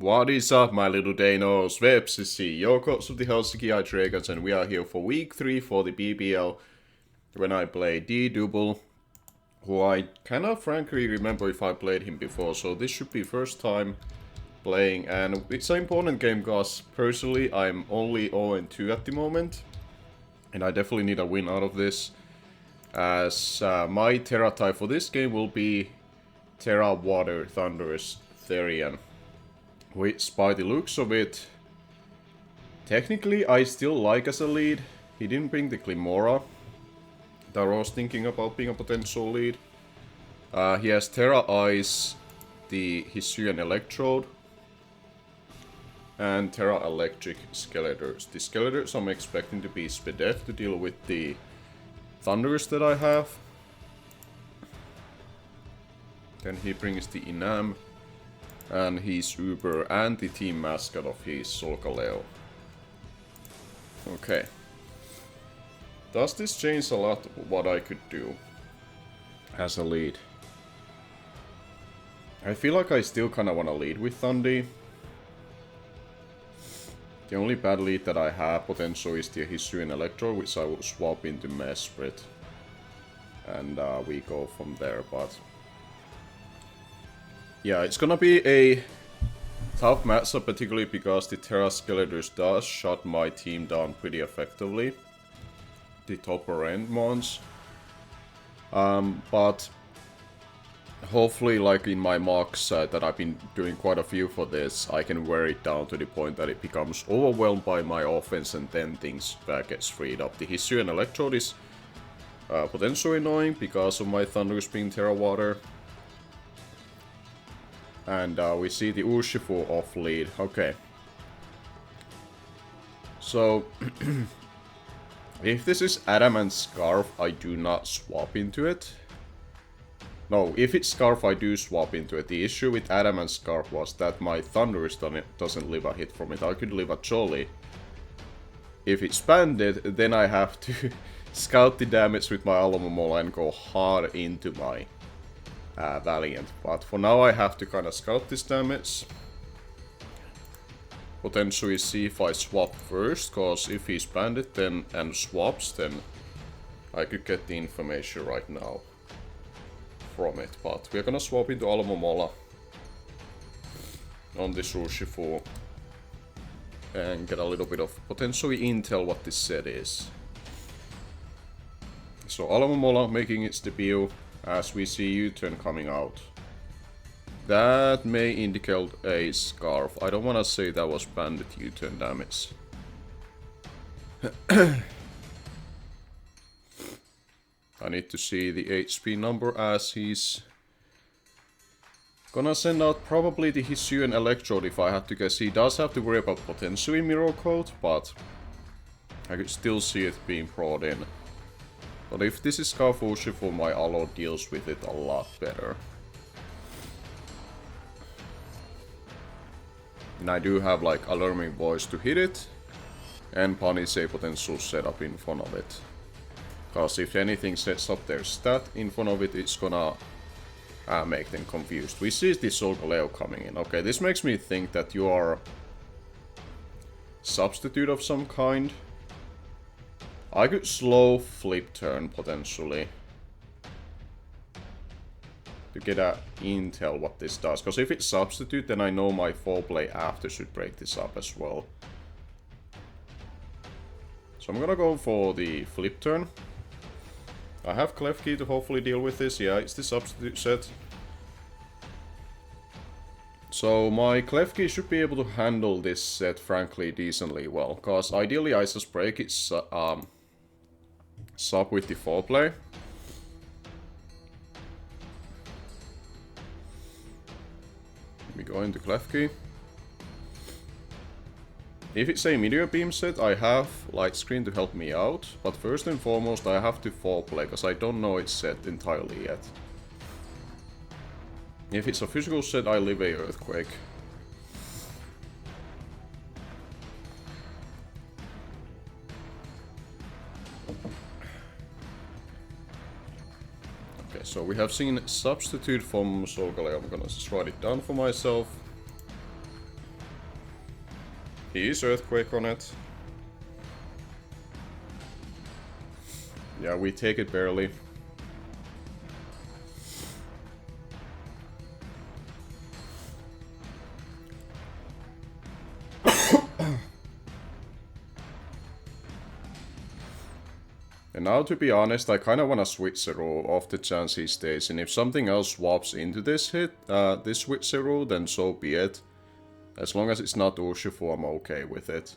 What is up, my little Danos? Webs is CEO coach of the Helsinki Dragons, and we are here for week 3 for the BBL when I play D-Double, who I cannot frankly remember if I played him before, so this should be first time playing, and it's an important game because personally I'm only 0-2 at the moment, and I definitely need a win out of this, as my Terra type for this game will be Terra Water Thunderous Therian. Which, by the looks of it, technically I still like as a lead. He didn't bring the Glimora that I was thinking about being a potential lead. He has Terra Ice, the Hisuian Electrode, and Terra Electric Skeletors. The Skeletors I'm expecting to be Spedef to deal with the Thunders that I have. Then he brings the Inam. And he's Uber and the team mascot of his Solgaleo. Okay. Does this change a lot what I could do as a lead? I feel like I still kinda wanna lead with Thundi. The only bad lead that I have potential is the Hisuian Electro, which I will swap into Mesprit. And we go from there, but yeah, it's gonna be a tough matchup, particularly because the Terra Skeletors does shut my team down pretty effectively. The topper end mons. But hopefully, like in my mocks that I've been doing quite a few for this, I can wear it down to the point that it becomes overwhelmed by my offense and then things gets freed up. The Hisuian Electrode is potentially annoying because of my Thunders being Terra Water. And we see the Urshifu off lead. Okay. So, if this is Adamant Scarf, I do not swap into it. No, if it's Scarf, I do swap into it. The issue with Adamant Scarf was that my Thunderous doesn't live a hit from it. I could live a Jolly. If it's banded, then I have to scout the damage with my Alamomola and go hard into my Valiant, but for now I have to kind of scout this damage. Potentially see if I swap first, cause if he's banded then and swaps, then I could get the information right now from it. But we're gonna swap into Alamomola on this Urshifu and get a little bit of potentially intel what this set is. So Alamomola making its debut. As we see U-turn coming out. That may indicate a Scarf. I don't want to say that was banded U-turn damage. I need to see the HP number as he's gonna send out probably the Hisuian Electrode if I had to guess. He does have to worry about potentially Mirror Coat, but I could still see it being brought in. But if this is Scarf Urshifu, my Alo deals with it a lot better. And I do have like Alarming Voice to hit it, and punish a potential setup in front of it. Cause if anything sets up their stat in front of it, it's gonna make them confused. We see the Solgaleo coming in. Okay, this makes me think that you are substitute of some kind. I could slow flip turn potentially to get a intel what this does. Because if it's substitute, then I know my foreplay after should break this up as well. So I'm gonna go for the flip turn. I have Klefki to hopefully deal with this. Yeah, it's the substitute set. So my Klefki should be able to handle this set frankly decently well. Because ideally Isis Break is sub with the foreplay. We go into Klefki. If it's a Meteor Beam set, I have Light Screen to help me out. But first and foremost, I have to foreplay, because I don't know its set entirely yet. If it's a physical set, I live a Earthquake. So we have seen substitute from Solgaleo. I'm gonna just write it down for myself. He is Earthquake on it. Yeah, we take it barely. And now, to be honest, I kind of want to switch Zero off the chance he stays. And if something else swaps into this this switch Zero, then so be it. As long as it's not Urshifu, I'm okay with it.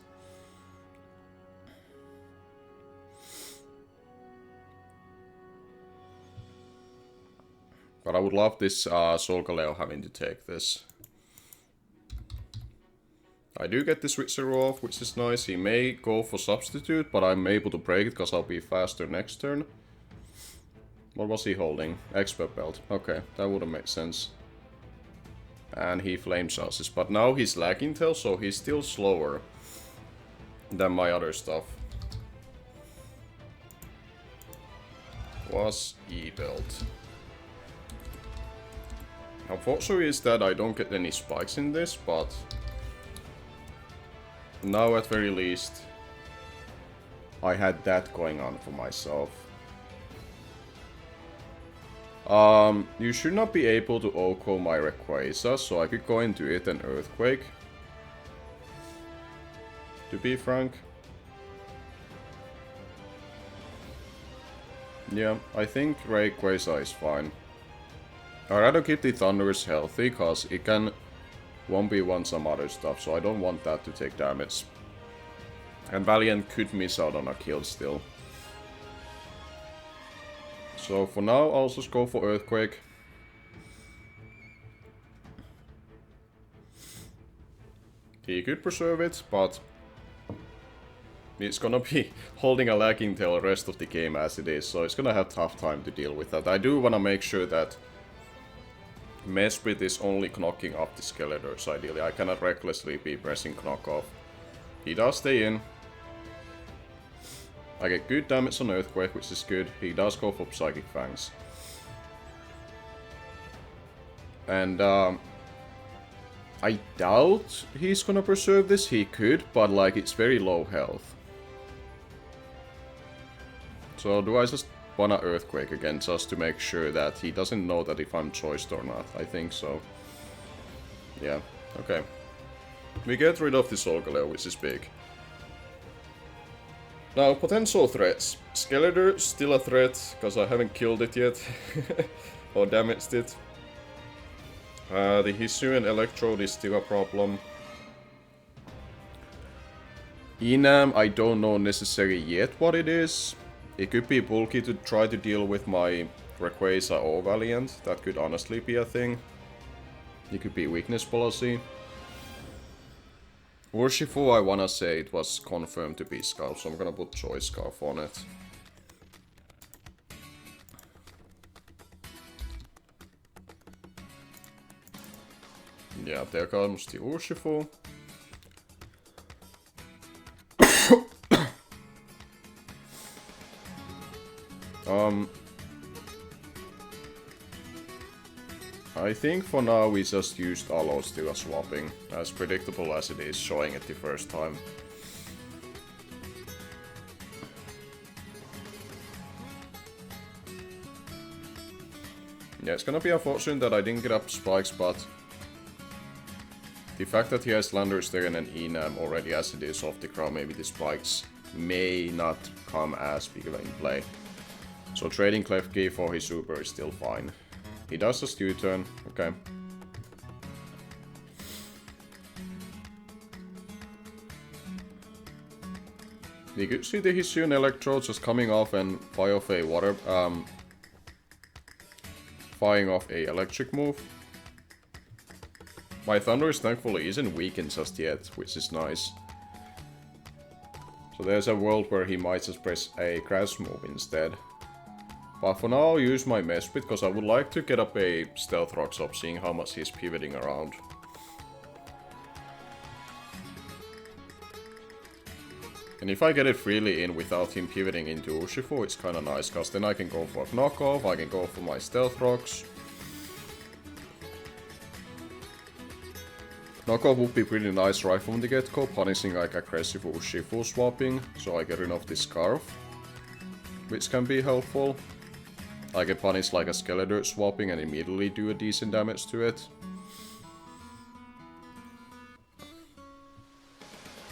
But I would love this Solgaleo having to take this. I do get the switch Zero off, which is nice. He may go for substitute, but I'm able to break it because I'll be faster next turn. What was he holding? Expert belt. Okay, that would have made sense. And he flame charges, but now he's lagging tail, so he's still slower than my other stuff. Was E-belt. Unfortunately is that I don't get any spikes in this, but now at very least I had that going on for myself. You should not be able to Oko my Rayquaza, so I could go into it and Earthquake. To be frank. Yeah, I think Rayquaza is fine. I'd rather keep the Thundurus healthy, cause it can 1v1 some other stuff, so I don't want that to take damage. And Valiant could miss out on a kill still. So for now, I'll just go for Earthquake. He could preserve it, but it's gonna be holding a lagging tail the rest of the game as it is, so it's gonna have tough time to deal with that. I do wanna make sure that Mesprit is only knocking off the Skeletors, ideally. I cannot recklessly be pressing knock off. He does stay in. I get good damage on Earthquake, which is good. He does go for Psychic Fangs. And I doubt he's gonna preserve this. He could, but like it's very low health. So do I just wanna Earthquake again, just to make sure that he doesn't know that if I'm choiced or not? I think so. Yeah, okay. We get rid of the Solgaleo, which is big. Now, potential threats. Skeletor, still a threat, because I haven't killed it yet. Or damaged it. The Hisuian Electrode is still a problem. Enam, I don't know necessarily yet what it is. It could be bulky to try to deal with my Rayquaza or Valiant. That could honestly be a thing. It could be weakness policy. Urshifu, I wanna say it was confirmed to be Scarf, so I'm gonna put Choice Scarf on it. Yeah, there comes the Urshifu. I think for now we just used Aloe still as swapping, as predictable as it is showing it the first time. Yeah, it's gonna be unfortunate that I didn't get up spikes, but the fact that he has Landorus and Enam already as it is off the ground, maybe the spikes may not come as big of in play. So trading Klefki for his super is still fine. He does a U-turn, okay. You could see the Hisuian Electrode just coming off and fire off a water, firing off a electric move. My Thundurus thankfully isn't weakened just yet, which is nice. So there's a world where he might just press a grass move instead. But for now I'll use my Mesprit, because I would like to get up a Stealth Rocks up, seeing how much he's pivoting around. And if I get it freely in without him pivoting into Urshifu, it's kinda nice, because then I can go for a knockoff, I can go for my Stealth Rocks. Knockoff would be pretty nice right from the get-go, punishing like aggressive or Shifu swapping, so I get rid of this Scarf, which can be helpful. I can punish like a Skeletor swapping and immediately do a decent damage to it.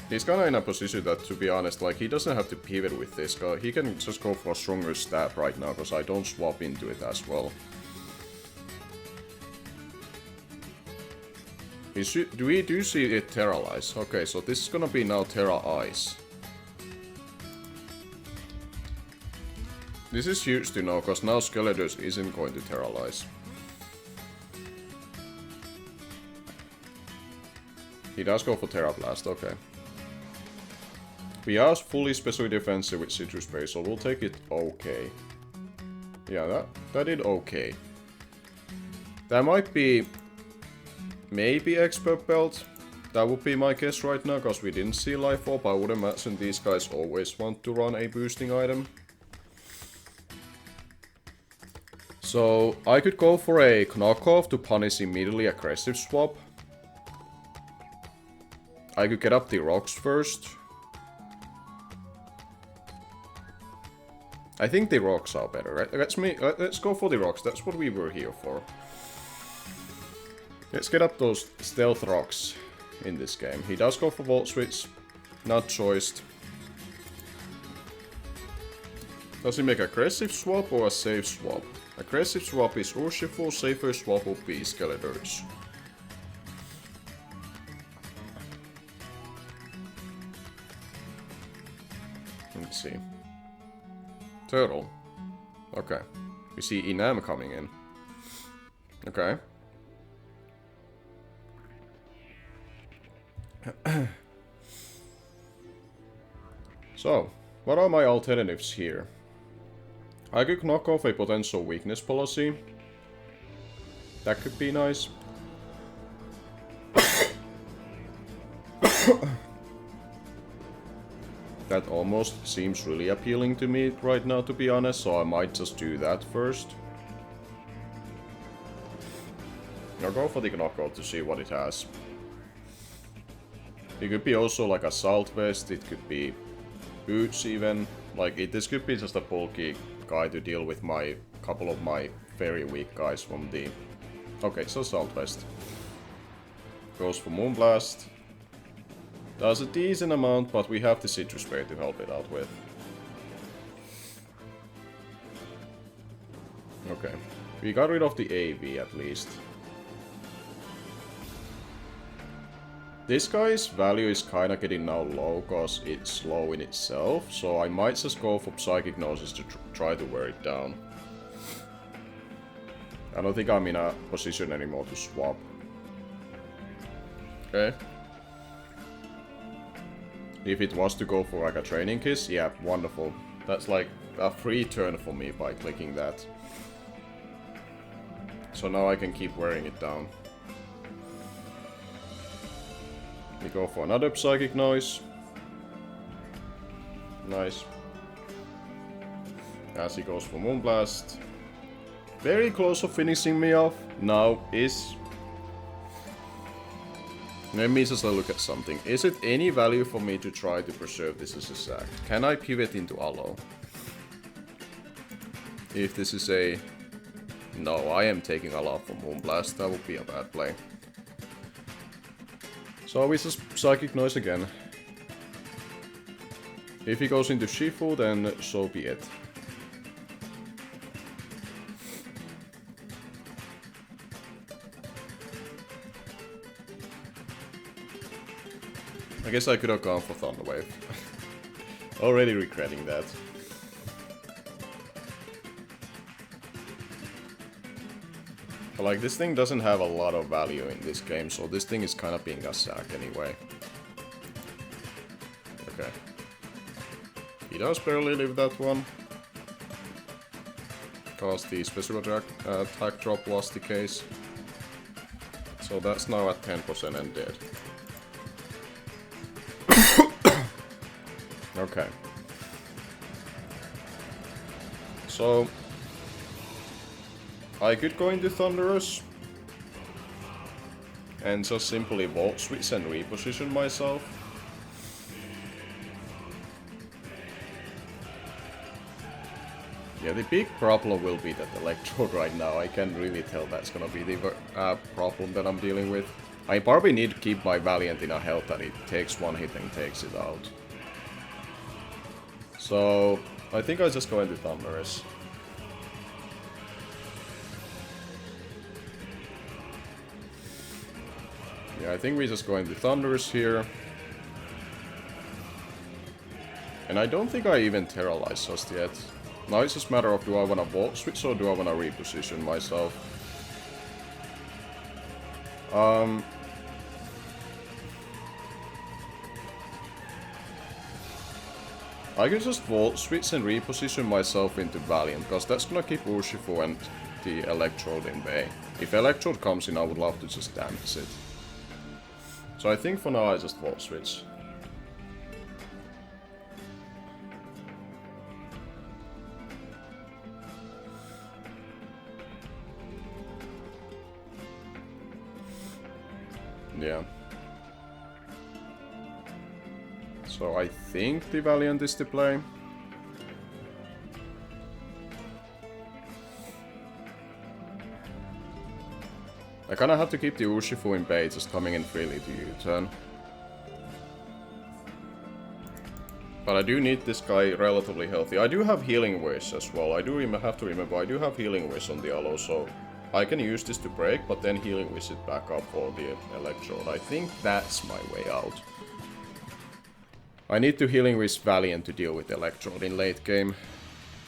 He's kinda in a position that, to be honest, like he doesn't have to pivot with this guy. He can just go for a stronger stab right now, because I don't swap into it as well. We do see it Terralize. Okay, so this is gonna be now Terra Ice. This is huge to know, because now Skeletor isn't going to Terralize. He does go for Terra Blast, okay. We are fully special defensive with Citrus Berry, so we'll take it okay. Yeah, that did okay. That might be... maybe Expert Belt. That would be my guess right now, because we didn't see Life Orb. I would imagine these guys always want to run a boosting item. So, I could go for a Knockoff to punish immediately aggressive swap. I could get up the rocks first. I think the rocks are better, right? Let's go for the rocks, that's what we were here for. Let's get up those stealth rocks in this game. He does go for Volt Switch, not choiced. Does he make aggressive swap or a safe swap? Aggressive swap is Urshifu, safer swap would be Skeletors. Let's see. Turtle. Okay. We see Inam coming in. Okay. So, what are my alternatives here? I could knock off a potential weakness policy. That could be nice. That almost seems really appealing to me right now, to be honest, so I might just do that first. I'll go for the knockout to see what it has. It could be also like a Salt Vest, it could be Boots even. Like, this could be just a bulky guy to deal with my couple of my very weak guys from the... Okay, so Salt Vest. Goes for Moonblast. Does a decent amount, but we have the Citrus Berry to help it out with. Okay. We got rid of the AV at least. This guy's value is kinda getting now low, cause it's slow in itself, so I might just go for Psychic Gnosis to try to wear it down. I don't think I'm in a position anymore to swap. Okay. If it was to go for like a Training Kiss, yeah, wonderful. That's like a free turn for me by clicking that. So now I can keep wearing it down. We go for another Psychic Noise. Nice. As he goes for Moonblast. Very close to finishing me off. Now is... Let me just look at something. Is it any value for me to try to preserve this as a sack? Can I pivot into Aloe? If this is a... No, I am taking Aloe from Moonblast. That would be a bad play. So we just Psychic Noise again. If he goes into Shifu, then so be it. I guess I could have gone for Thunder Wave. Already regretting that. But like, this thing doesn't have a lot of value in this game, so this thing is kind of being a sack anyway. Okay. He does barely live that one. Because the special attack drop was the case. So that's now at 10% and dead. Okay. So... I could go into Thunderous. and just simply vault switch and reposition myself. Yeah, the big problem will be that Electrode right now. I can't really tell that's gonna be the problem that I'm dealing with. I probably need to keep my Valiant in a health that it takes one hit and takes it out. So, I think I just go into Thunderous. Yeah, I think we just go into Thunderous here. And I don't think I even Terralize just yet. Now it's just a matter of do I want to Vault Switch or do I want to reposition myself. I could just Vault Switch and reposition myself into Valiant, because that's gonna keep Urshifu and the Electrode in bay. If Electrode comes in, I would love to just damage it. So I think for now I just Vault Switch. Yeah. So I think the Valiant is the play. I kinda have to keep the Urshifu in bay, just coming in freely to U-turn. But I do need this guy relatively healthy. I do have Healing Wish as well. I do have to remember I do have Healing Wish on the Aloe, so I can use this to break, but then Healing Wish it back up for the Electrode. I think that's my way out. I need to Healing Wish Valiant to deal with Electrode in late game,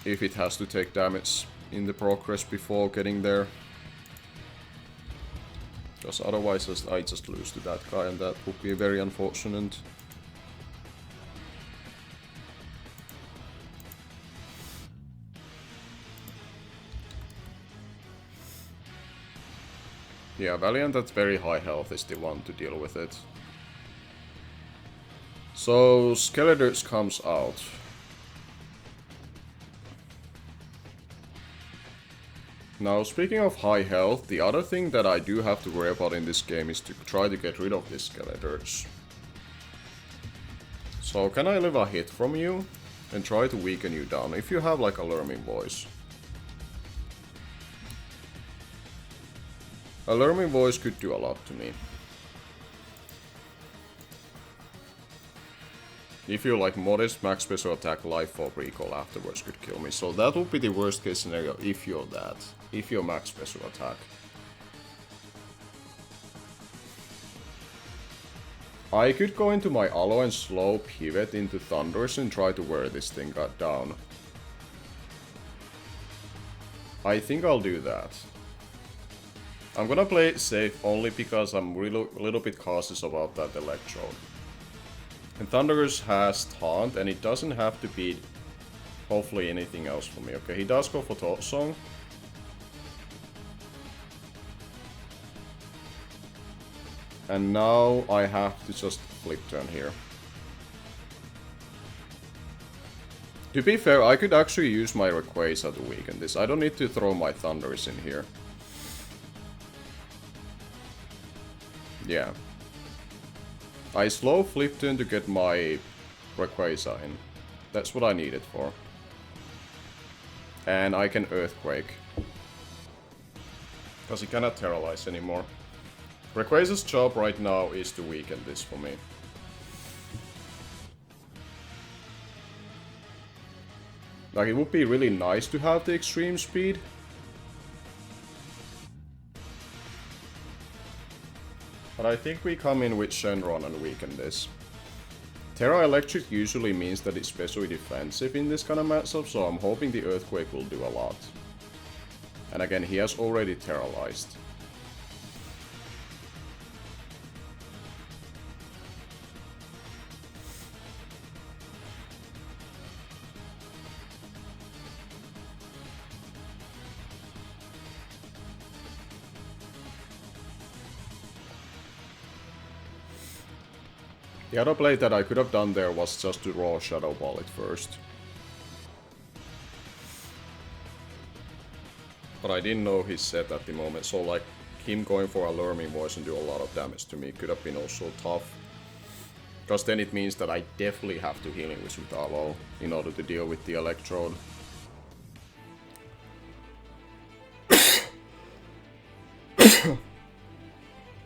if it has to take damage in the progress before getting there. Because otherwise I just lose to that guy, and that would be very unfortunate. Yeah, Valiant at very high health is the one to deal with it. So, Skeletor's comes out. Now, speaking of high health, the other thing that I do have to worry about in this game is to try to get rid of these Skeletors. So, can I live a hit from you and try to weaken you down if you have like Alarming Voice? Alarming Voice could do a lot to me. If you like modest max special attack, life or recall afterwards could kill me. So that would be the worst case scenario if you're that. If you're max special attack. I could go into my Aloe and slow pivot into Thunders and try to wear this thing down. I think I'll do that. I'm gonna play it safe only because I'm a little bit cautious about that Electrode. And Thunderous has Taunt, and it doesn't have to be, hopefully, anything else for me. Okay, he does go for Thought Song. And now I have to just flip turn here. To be fair, I could actually use my Rayquaza to weaken this. I don't need to throw my Thunders in here. Yeah. I slow flip turn to get my Rayquaza in. That's what I need it for. And I can Earthquake. Because he cannot Terralize anymore. Rayquaza's job right now is to weaken this for me. Like, it would be really nice to have the extreme speed. But I think we come in with Shenron and weaken this. Terra Electric usually means that it's especially defensive in this kind of matchup, so I'm hoping the Earthquake will do a lot. And again, he has already Terralized. The other play that I could have done there was just to raw Shadow Ball it first. But I didn't know his set at the moment, so like, him going for alarming voice and do a lot of damage to me could have been also tough. Because then it means that I definitely have to healing wish with Alo in order to deal with the electrode.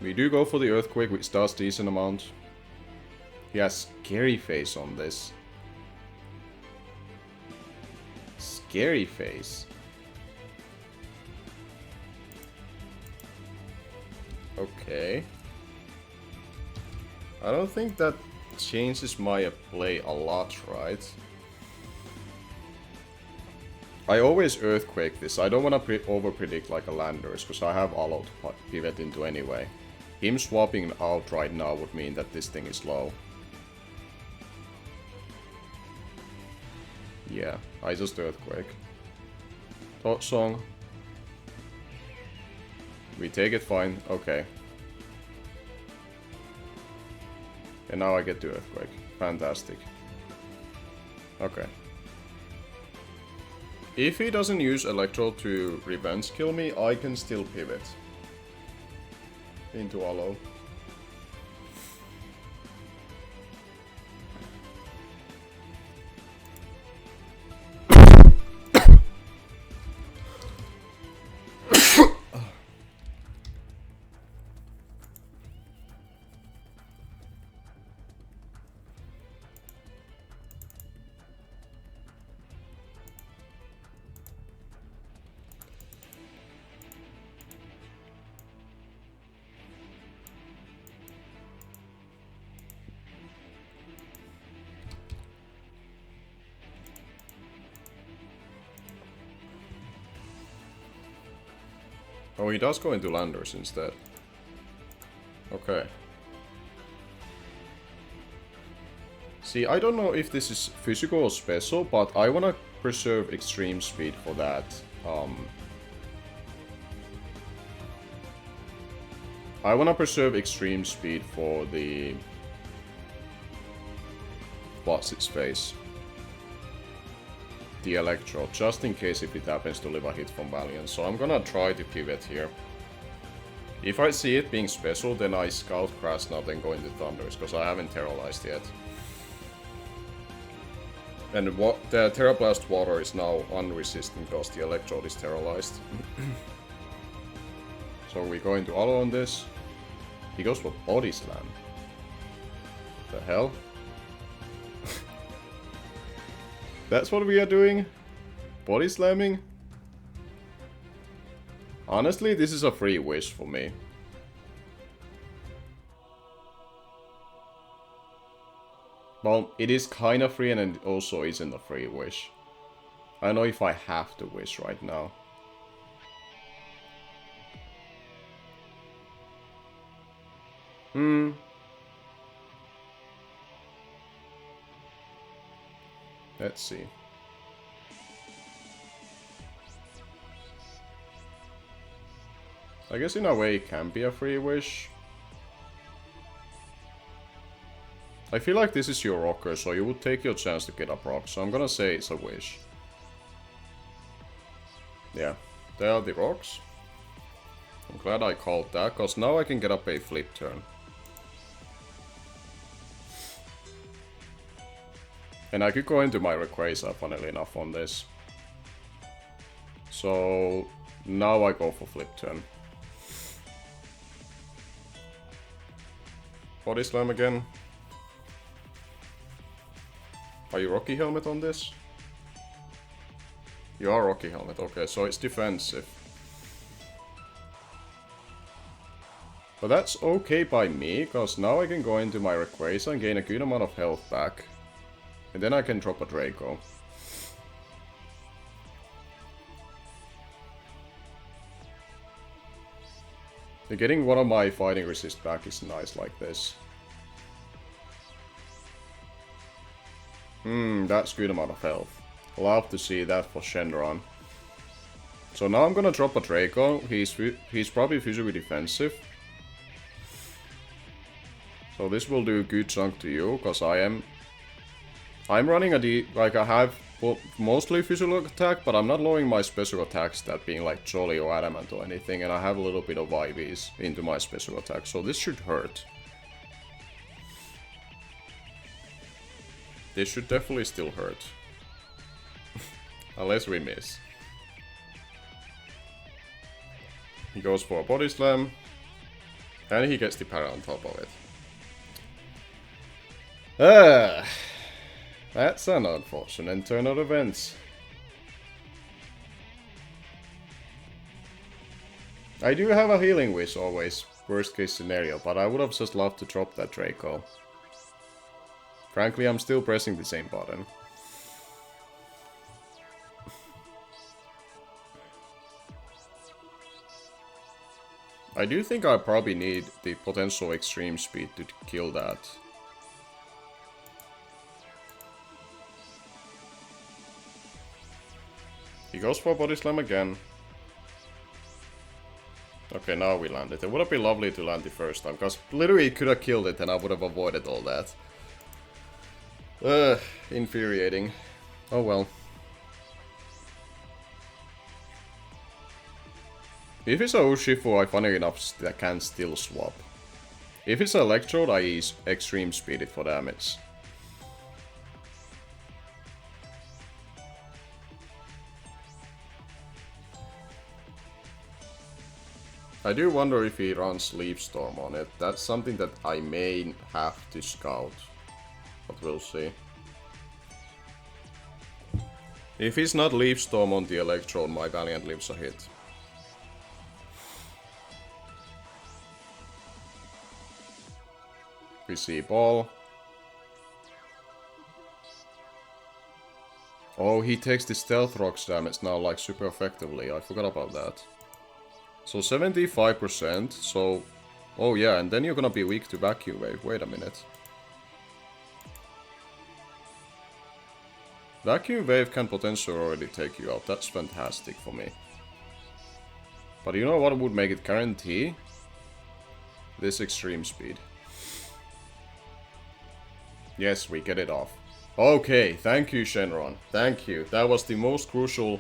We do go for the earthquake, which does decent amount. He has scary face on this. Scary face. Okay. I don't think that changes my play a lot, right? I always earthquake this. I don't want to over-predict like a Landers, because I have Alo to pivot into anyway. Him swapping out right now would mean that this thing is low. Yeah, I just earthquake. Thought song. We take it fine, okay. And now I get to earthquake. Fantastic. Okay. If he doesn't use Electro to revenge kill me, I can still pivot into Alo. Oh, he does go into Landers instead. Okay. See, I don't know if this is physical or special, but I wanna preserve extreme speed for that. I wanna preserve extreme speed for the... what's its face? The Electro, just in case if it happens to live a hit from Valiant. So I'm gonna try to pivot here. If I see it being special, then I Scout Crash now, then go into Thunders, because I haven't Terrorized yet. And what the Terra Blast Water is now unresistant because the Electrode is Terrorized. So we go into Alo on this. He goes for Body Slam. The hell? That's what we are doing? Body slamming? Honestly, this is a free wish for me. Well, it is kinda free and it also isn't a free wish. I don't know if I have to wish right now. Let's see. I guess in a way it can be a free wish. I feel like this is your rocker, so you would take your chance to get a proc, so I'm gonna say it's a wish. Yeah, there are the rocks. I'm glad I called that, cause now I can get up a flip turn. And I could go into my Rayquaza, funnily enough, on this. So now I go for flip turn. Body Slam again. Are you Rocky Helmet on this? You are Rocky Helmet, okay, so it's defensive. But that's okay by me, because now I can go into my Rayquaza and gain a good amount of health back. And then I can drop a Draco. And getting one of my fighting resist back is nice like this. That's good amount of health. Love to see that for Shenron. So now I'm gonna drop a Draco. He's probably physically defensive. So this will do a good chunk to you, because I'm running a I have well, mostly physical attack, but I'm not lowering my special attacks, that being like Jolly or Adamant or anything, and I have a little bit of IVs into my special attack, so this should hurt. This should definitely still hurt. Unless we miss. He goes for a body slam, and he gets the para on top of it. That's an unfortunate turn of events. I do have a healing wish always, worst case scenario, but I would have just loved to drop that Draco. Frankly, I'm still pressing the same button. I do think I probably need the potential extreme speed to kill that. He goes for body slam again. Okay, now we land it. It would have been lovely to land the first time, because literally he could have killed it and I would have avoided all that. Infuriating. Oh well. If it's a Urshifu, I funny enough that can still swap. If it's an Electrode, I extreme speed it for damage. I do wonder if he runs Leaf Storm on it. That's something that I may have to scout. But we'll see. If he's not Leaf Storm on the Electrode, my Valiant lives a hit. We see ball. Oh, he takes the Stealth Rocks damage now like super effectively. I forgot about that. So 75%, so... Oh yeah, and then you're gonna be weak to Vacuum Wave. Wait a minute. Vacuum Wave can potentially already take you out. That's fantastic for me. But you know what would make it guarantee? This extreme speed. Yes, we get it off. Okay, thank you, Shenron. Thank you. That was the most crucial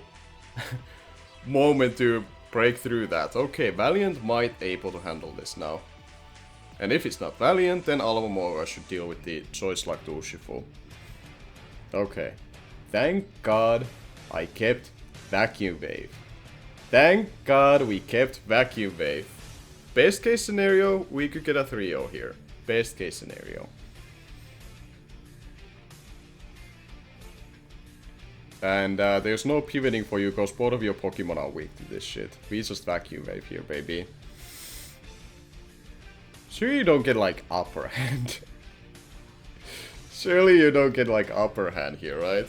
moment to break through that. Okay, Valiant might able to handle this now. And if it's not Valiant, then Alvamora should deal with the choice like the Urshifu. Okay. Thank God I kept Vacuum Wave. Thank God we kept Vacuum Wave. Best case scenario, we could get a 3-0 here. Best case scenario. And there's no pivoting for you because both of your Pokemon are weak to this shit. We just Vacuum Wave here, baby. Sure you don't get like upper hand. Surely you don't get like upper hand here, right?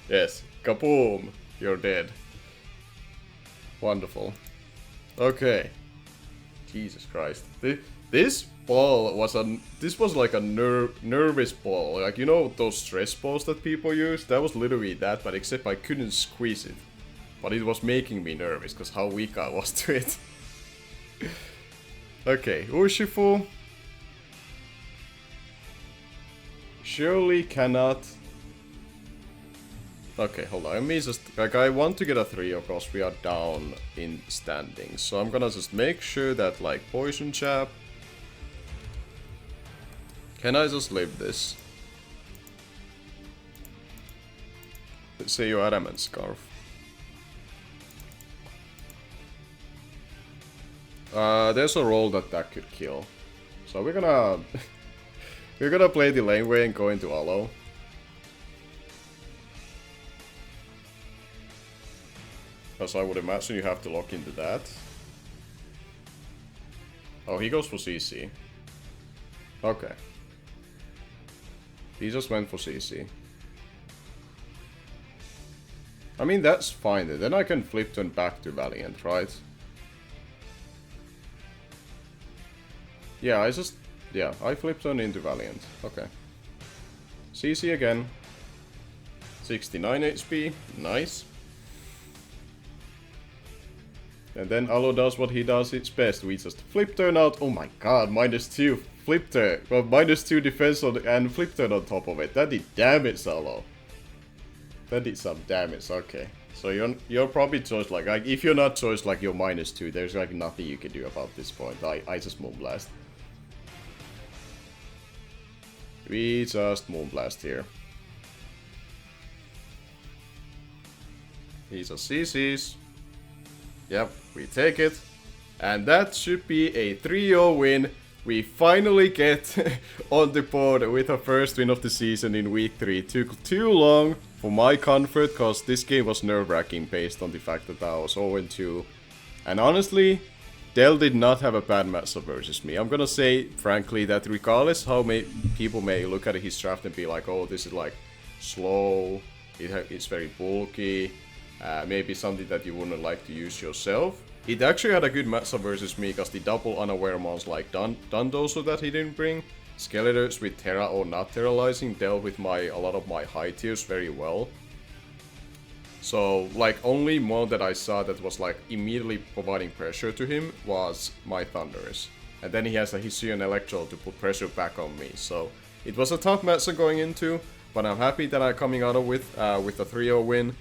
Yes. Kaboom! You're dead. Wonderful. Okay. Jesus Christ. This ball was like a nervous ball. Like, you know those stress balls that people use? That was literally that, but except I couldn't squeeze it. But it was making me nervous because how weak I was to it. Okay, Urshifu. Surely cannot. Okay, hold on. Let me just, like, I want to get a 3 of course we are down in standings. So I'm gonna just make sure that, like, Poison Jab. Can I just live this? Let's say your Adamant Scarf. There's a roll that could kill. So we're gonna... we're gonna play the laneway and go into Aloe. Because I would imagine you have to lock into that. Oh, he goes for CC. Okay. He just went for CC. I mean, that's fine. Then I can flip turn back to Valiant, right? Yeah, I flip turn into Valiant. Okay. CC again. 69 HP. Nice. And then Aloe does what he does its best. We just flip turn out. Oh my god, -2 flip turn. Well, -2 defense on and flip turn on top of it. That did damage, Aloe. That did some damage, okay. So you're probably choice like if you're not choice like you're -2, there's like nothing you can do about this point. I just Moonblast. We just Moonblast here. He's a CC's. Yep, we take it. And that should be a 3-0 win. We finally get on the board with our first win of the season in week 3. Took too long for my comfort, because this game was nerve-wracking based on the fact that I was 0-2. And honestly, Dell did not have a bad matchup versus me. I'm gonna say, frankly, that regardless how people may look at his draft and be like, oh, this is like slow, it's very bulky, maybe something that you wouldn't like to use yourself. It actually had a good matchup versus me, because the double unaware mons like Dundoso that he didn't bring, Skeletors with Terra or not Terralizing dealt with a lot of my high tiers very well. So, like, only mon that I saw that was like immediately providing pressure to him was my Thunderous. And then he has a Hisuian Electro to put pressure back on me. So, it was a tough matchup going into, but I'm happy that I'm coming out with a 3-0 win.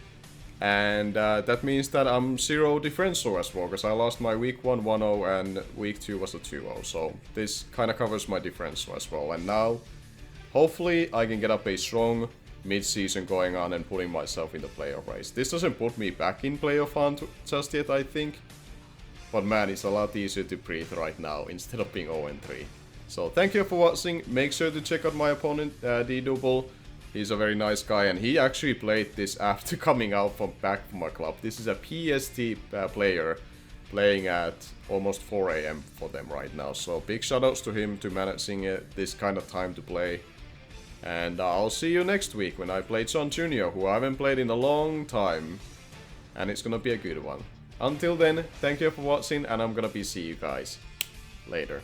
And that means that I'm 0 differential as well, because I lost my week 1 1-0 and week 2 was a 2-0. So this kind of covers my differential as well. And now, hopefully, I can get up a strong mid-season going on and putting myself in the playoff race. This doesn't put me back in playoff hunt just yet, I think. But man, it's a lot easier to breathe right now instead of being 0-3. So thank you for watching. Make sure to check out my opponent, D-Double. He's a very nice guy, and he actually played this after coming out back from my club. This is a PST player playing at almost 4 AM for them right now. So big shoutouts to him to managing this kind of time to play. And I'll see you next week when I play John Jr., who I haven't played in a long time. And it's gonna be a good one. Until then, thank you for watching, and I'm gonna see you guys later.